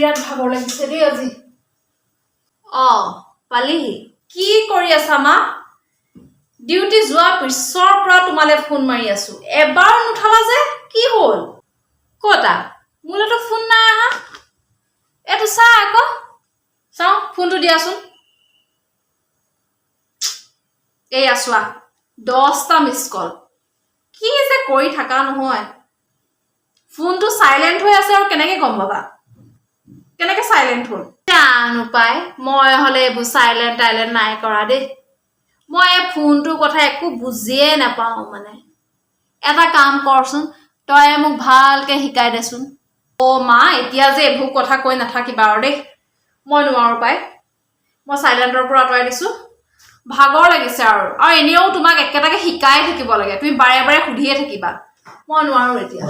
বিৰাট ভাগৰ লাগিছে দেই আজি। পালিহি। কি কৰি আছা মা? ডিউটি যোৱাৰ পিছৰ পৰা তোমালে ফোন মাৰি আছো, এবাৰ নুঠালা যে, কি হ'ল? কতা মোলৈতো ফোন নাই আহা। এইটো চা আকৌ, চাওঁ ফোনটো দিয়াচোন। এয়া চোৱা, 10টা মিছ কল। কি যে কৰি থাকা নহয়। ফোনটো চাইলেণ্ট হৈ আছে আৰু কেনেকে গম পাবা? কেনেকে চাইলেণ্ট হ'ল? জানো পাই, মই হলে এইবোৰ চাইলেণ্ট টাইলেণ্ট নাই কৰা দেই। মই এই ফোনটোৰ কথা একো বুজিয়ে নাপাওঁ মানে। এটা কাম কৰচোন, তই মোক ভালকে শিকাই দেচোন। মা, এতিয়া যে এইবোৰ কথা কৈ নাথাকিবা আৰু দেই। মই নোৱাৰো পাই। মই চাইলেণ্টৰ পৰা আঁতৰাই দিছো। ভাগৰ লাগিছে আৰু এনেও তোমাক একেটাকে শিকাই থাকিব লাগে, তুমি বাৰে বাৰে সুধিয়ে থাকিবা। মই নোৱাৰো এতিয়া।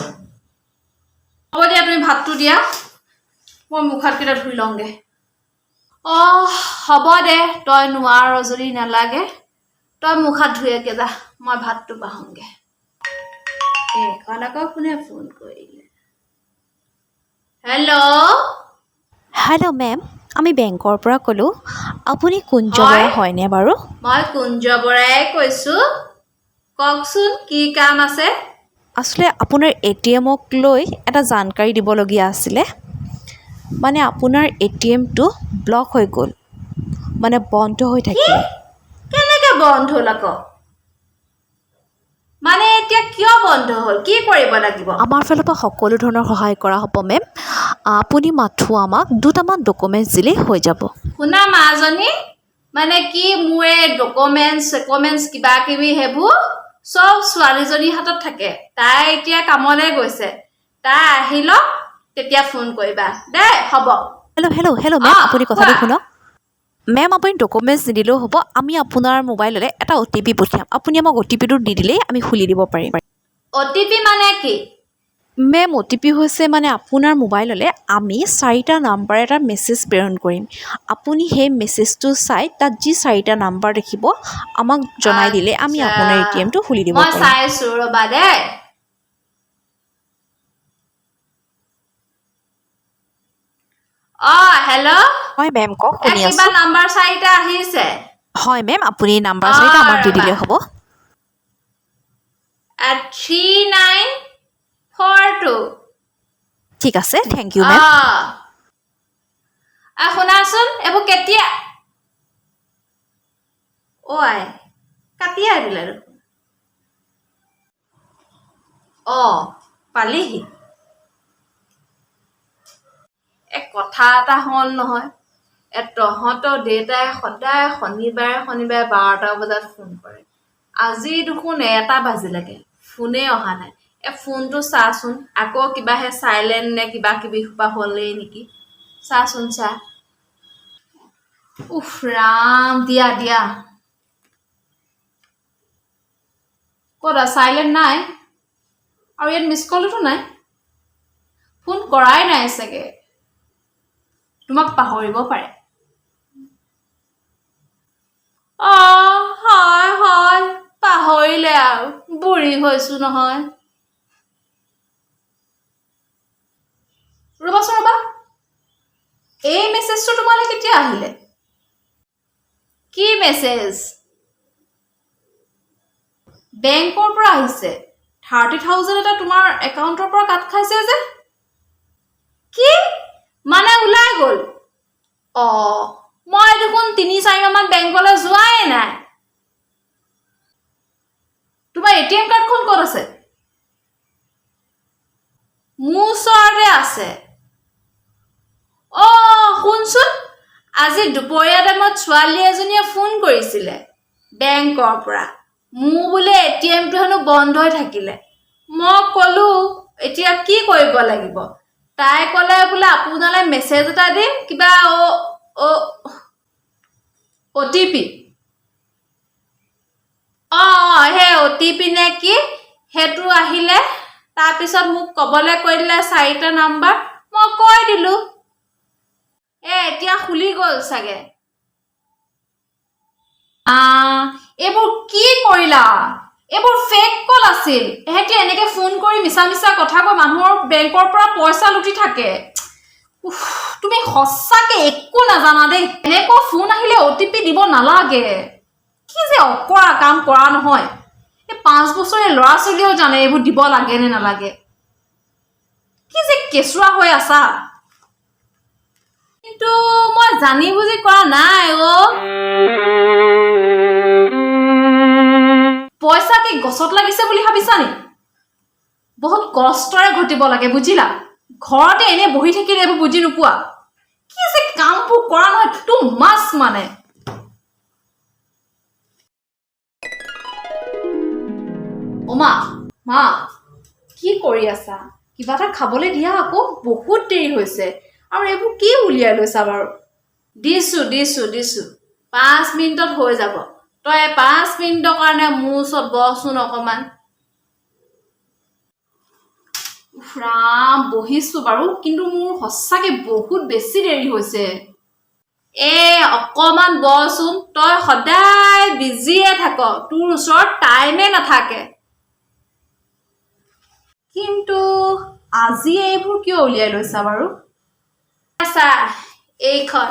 হ'ব দিয়া, তুমি ভাতটো দিয়া, মই মুখ হাতকেইটা ধুই লওঁগে। হ'ব দে, তই নোৱাৰ যদি নালাগে, তই মুখ হাত ধুয়েকে যা, মই ভাতটো বাঢ়োংগে। এইখন আকৌ কোনে ফোন কৰিলে? হেল্ল' মেম, আমি বেংকৰ পৰা ক'লোঁ। আপুনি কুঞ্জ বৰা হয়নে বাৰু? মই কুঞ্জ বৰাই কৈছো। কওকচোন, কি কাম আছে? আচলতে আপোনাৰ ATM-ক লৈ এটা জানকাৰী দিবলগীয়া আছিলে। মানে আপোনাৰ ATM-টো ব্লক হৈ গ'ল, মানে বন্ধ হৈ থাকিলে। কেনেকে বন্ধ হ'ল আকৌ? মানে এতিয়া কিয় বন্ধ হ'ল? কি কৰিব লাগিব? আমাৰ ফালৰ পৰা সকলো ধৰণৰ সহায় কৰা হ'ব মেম। আপুনি মাথো আমাক 2টামান ডকুমেণ্টছ দিলেই হৈ যাব। শুনা মাজনী, মানে কি মোৰ এই ডকুমেণ্টছ কিবা কিবি সেইবোৰ চব ছোৱালীজনীৰ হাতত থাকে। তাই এতিয়া কামলৈ গৈছে, তাই আহি লওক, তেতিয়া ফোন কৰিবা দেই। হ'ব। হেল্ল' মেম, আপুনি কথাটো শুনক। মেম, আপুনি ডকুমেণ্টছ নিদিলেও হ'ব। আমি আপোনাৰ মোবাইললৈ এটা OTP পঠিয়াম। আপুনি আমাক OTPটো দি দিলেই আমি খুলি দিব পাৰিম। OTP মানে কি? মেম, OTP হৈছে মানে আপোনাৰ মোবাইললৈ আমি 4টা নাম্বাৰ এটা মেছেজ প্ৰেৰণ কৰিম। আপুনি সেই মেছেজটো চাই তাত যি 4টা নাম্বাৰ দেখিব আমাক জনাই দিলে আমি আপোনাৰ ATM-টো খুলি দিব পাৰিম। মই চাইছো ৰ'বা দেই। হেল্ল'। হয় মেম, কওক, শুনি কিবা আছোঁ। নাম্বাৰ 4টা আহিছে। হয় মেম, আপুনি নাম্বাৰ 4টা আমাক দি দিলে হ'ব। 3942। ঠিক আছে, থেংক ইউ মেম। শুনাচোন, এইবোৰ কেতিয়া? কাটিয়ে দিলে দেখোন। পালিহি। কথা এটা হ'ল নহয়, তহঁতৰ দেউতাই সদায় শনিবাৰে 12টা বজাত ফোন কৰে। আজি দেখোন 1টা বাজিলেগে, ফোনে অহা নাই। ফোনটো চাচোন, আকৌ কিবাহে চাইলেণ্ট নে কিবা কিবি সোপা হ'লেই নেকি? চাচোন চা। উফ ৰাম, দিয়া। ক'তা চাইলেণ্ট নাই, আৰু ইয়াত মিছ কলতো নাই। ফোন কৰাই নাই চাগে, তোমাক পাহৰিব পাৰে। হয়, পাহৰিলে আৰু, বুঢ়ী হৈছো নহয়। ৰ'বা, এই মেছেজটো তোমালৈ কেতিয়া আহিলে? কি মেছেজ? বেংকৰ পৰা আহিছে। 30,000 এটা তোমাৰ একাউণ্টৰ পৰা কাট খাইছে যে? কি মানে ওলাই গ'ল? মই দেখোন 3-4 মাহ মান বেংকলৈ যোৱাই নাই। তোমাৰ ATM কাৰ্ডখন ক'ত আছে? মোৰ ওচৰতে আছে। শুনচোন, আজি দুপৰীয়া টাইমত ছোৱালী এজনীয়ে ফোন কৰিছিলে বেংকৰ পৰা। মোৰ বোলে ATM-টো হেনো বন্ধ হৈ থাকিলে। মই ক'লো এতিয়া কি কৰিব লাগিব? তাই ক'লে বোলে আপোনালৈ মেছেজ এটা দিম, কিবা OTP। সেই OTP নে কি সেইটো আহিলে, তাৰপিছত মোক ক'বলৈ কৈ দিলে 4টা নাম্বাৰ। মই কৈ দিলো। এতিয়া খুলি গ'ল চাগে। এইবোৰ কি কৰিলা? এইবোৰ ফেক কল আছিল। এহেঁতি এনেকে ফোন কৰি মিছা কথা কৈ মানুহৰ বেংকৰ পৰা পইচা লুটি থাকে। উফ, তুমি সঁচাকে একো নাজানা দেই। এনেকুৱা ফোন আহিলে OTP দিব নালাগে। কি যে অকৰা কাম কৰা নহয়। এই 5 বছৰীয়া ল'ৰা ছোৱালীয়েও জানে এইবোৰ দিব লাগে নে নালাগে। কি যে কেঁচুৱা হৈ আছা। কিন্তু মই জানি বুজি কৰা নাই অ। পইচা কি গছত লাগিছে বুলি ভাবিছা নি? বহুত কষ্টৰে ঘটিব লাগে বুজিলা। ঘৰতে এনে বহি থাকিলে এইবোৰ বুজি নোপোৱা। কি যে কামবোৰ কৰা নহয় টু মাছ মানে। অমা, মা কি কৰি আছা? কিবা এটা খাবলৈ দিয়া আকৌ, বহুত দেৰি হৈছে। আৰু এইবোৰ কি উলিয়াই লৈছা বাৰু? দিছো 5 মিনিটত হৈ যাব। তই 5 মিনিটৰ কাৰণে মোৰ ওচৰত বহচোন অকমান। ৰাম বহিছো বাৰু, কিন্তু মোৰ সঁচাকে বহুত বেছি দেৰি হৈছে। অকমান বহচোন। তই সদায় বিজিয়ে থাক, তোৰ ওচৰত টাইমে নাথাকে। কিন্তু আজি এইবোৰ কিয় উলিয়াই লৈছা বাৰু? চা এইখন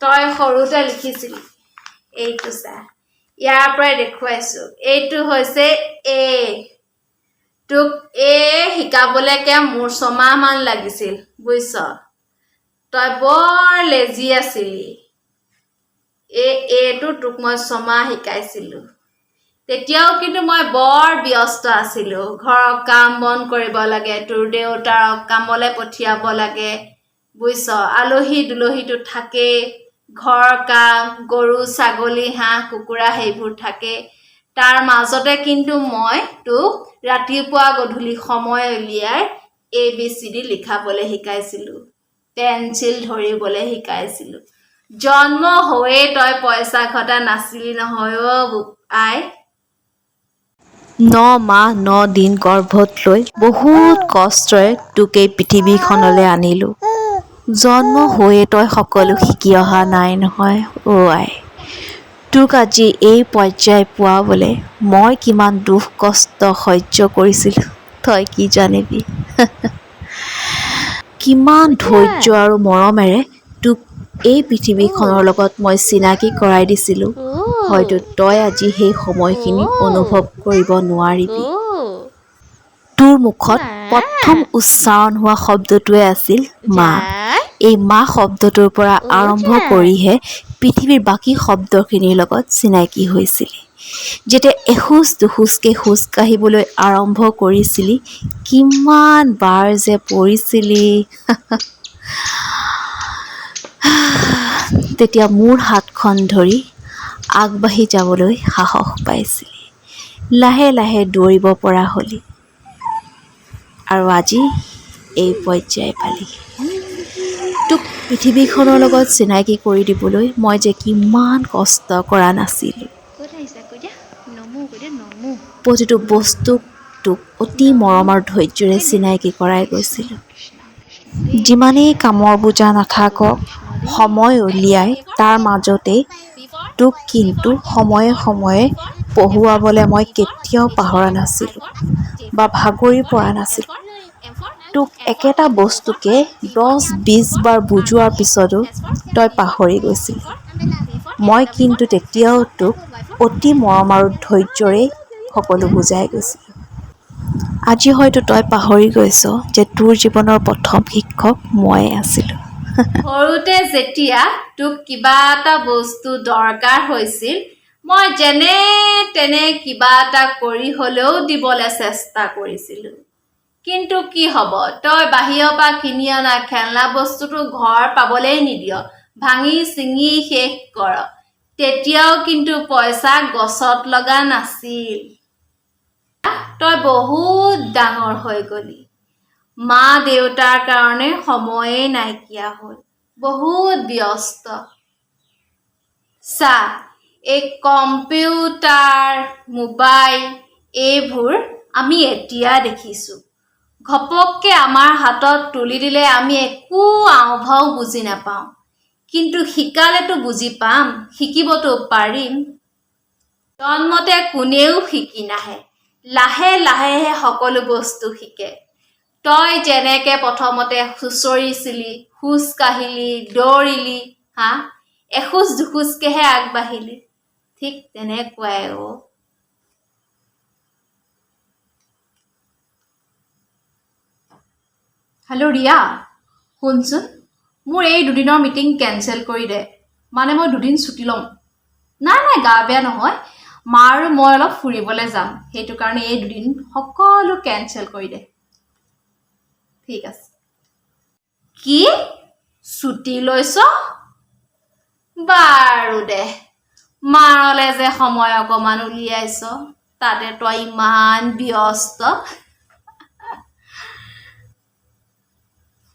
তই সৰুতে লিখিছিলি, এইটো চা ইয়াৰ পৰাই দেখুৱাইছো। এইটো হৈছে তোক শিকাবলৈকে মোৰ 6 মাহ মান লাগিছিল বুজিছ। তই বৰ লেজি আছিলি। এইটো তোক মই 6 মাহ শিকাইছিলো। তেতিয়াও কিন্তু মই বৰ ব্যস্ত আছিলো। ঘৰৰ কাম বন কৰিব লাগে, তোৰ দেউতাৰক কামলৈ পঠিয়াব লাগে বুজিছ। আলহী দুলহীটো থাকেই, ঘৰ কাম, গৰু ছাগলী হাঁহ কুকুৰা সেইবোৰ থাকে। তাৰ মাজতে কিন্তু মই তোক ৰাতিপুৱা গধূলি সময় উলিয়াই ABCD লিখাবলৈ শিকাইছিলো, পেঞ্চিল ধৰিবলৈ শিকাইছিলো। জন্ম হৈয়ে তই পইচা ঘটা নাছিলি নহয় অ আই। 9 মাহ 9 দিন গৰ্ভত লৈ বহুত কষ্টৰে তোক এই পৃথিৱীখনলৈ আনিলোঁ। জন্ম হৈয়ে তই সকলো শিকি অহা নাই নহয় আই। তোক আজি এই পৰ্যায় পোৱাবলৈ মই কিমান দুখ কষ্ট সহ্য কৰিছিলোঁ তই কি জানিবি। কিমান ধৈৰ্য আৰু মৰমেৰে তোক এই পৃথিৱীখনৰ লগত মই চিনাকি কৰাই দিছিলোঁ। হয়তো তই আজি সেই সময়খিনি অনুভৱ কৰিব নোৱাৰিবি। তোৰ মুখত প্ৰথম উচ্চাৰণ হোৱা শব্দটোৱে আছিল মা। এই মা শব্দটোৰ পৰা আৰম্ভ কৰিহে পৃথিৱীৰ বাকী শব্দখিনিৰ লগত চিনাকি হৈছিলি। যেতিয়া এখোজ দুখোজকৈ খোজ কাঢ়িবলৈ আৰম্ভ কৰিছিলি, কিমান বাৰ যে পৰিছিলি। তেতিয়া মোৰ হাতখন ধৰি আগবাঢ়ি যাবলৈ সাহস পাইছিলি। লাহে লাহে দৌৰিব পৰা হলি আৰু আজি এই পৰ্যায় পালি। তোক পৃথিৱীখনৰ লগত চিনাকি কৰি দিবলৈ মই যে কিমান কষ্ট কৰা নাছিলোঁ। প্ৰতিটো বস্তুক তোক অতি মৰম আৰু ধৈৰ্য্যৰে চিনাকি কৰাই গৈছিলোঁ। যিমানেই কামৰ বোজা নাথাকক, সময় উলিয়াই তাৰ মাজতেই তোক কিন্তু সময়ে সময়ে পঢ়ুৱাবলৈ মই কেতিয়াও পাহৰা নাছিলোঁ বা ভাগৰি পৰা নাছিলোঁ। তোক একেটা বস্তুকে 10-20 বাৰ বুজোৱাৰ পিছতো তই পাহৰি গৈছিলি। মই কিন্তু তেতিয়াও তোক অতি মৰম আৰু ধৈৰ্য্যৰেই সকলো বুজাই গৈছিলোঁ। আজি হয়তো তই পাহৰি গৈছ যে তোৰ জীৱনৰ প্ৰথম শিক্ষক ময়ে আছিলোঁ। সৰুতে যেতিয়া তোক কিবা এটা বস্তু দৰকাৰ হৈছিল, মই যেনে তেনে কিবা এটা কৰি হ'লেও দিবলৈ চেষ্টা কৰিছিলোঁ। কিন্তু কি হ'ব, তই বাহিৰৰ পৰা কিনি অনা খেলনা বস্তুটো ঘৰ পাবলেই নিদিয়, ভাঙি চিঙি শেষ কৰ। তেতিয়াও কিন্তু পইচা গছত লগা নাছিল। তই বহুত ডাঙৰ হৈ গলি। মা দেউতাৰ কাৰণে সময়ে নাইকিয়া হ'ল, বহুত ব্যস্ত। চা, এই কম্পিউটাৰ, মোবাইল এইবোৰ আমি এতিয়া দেখিছোঁ। ঘপককৈ আমাৰ হাতত তুলি দিলে আমি একো আওভাও বুজি নাপাওঁ। কিন্তু শিকালেতো বুজি পাম, শিকিবতো পাৰিম। জন্মতে কোনেও শিকি নাহে, লাহে লাহেহে সকলো বস্তু শিকে। তই যেনেকে প্ৰথমতে হুঁচৰিছিলি খোজ কাঢ়িলি দৌৰিলি হা এখোজ দুখোজকেহে আগবাঢ়িলি ঠিক তেনেকুৱাই হেল্ল' ৰিয়া শুনচোন মোৰ এই দুদিনৰ মিটিং কেঞ্চেল কৰি দে মানে মই দুদিন ছুটি ল'ম নাই গা বেয়া নহয় মা আৰু মই অলপ ফুৰিবলৈ যাম সেইটো কাৰণে এই দুদিন সকলো কেঞ্চেল কৰি দে ঠিক আছে কি ছুটি লৈছ বাৰু দে মাৰলে যে সময় অকমান উলিয়াইছ তাতে তই ইমান ব্যস্ত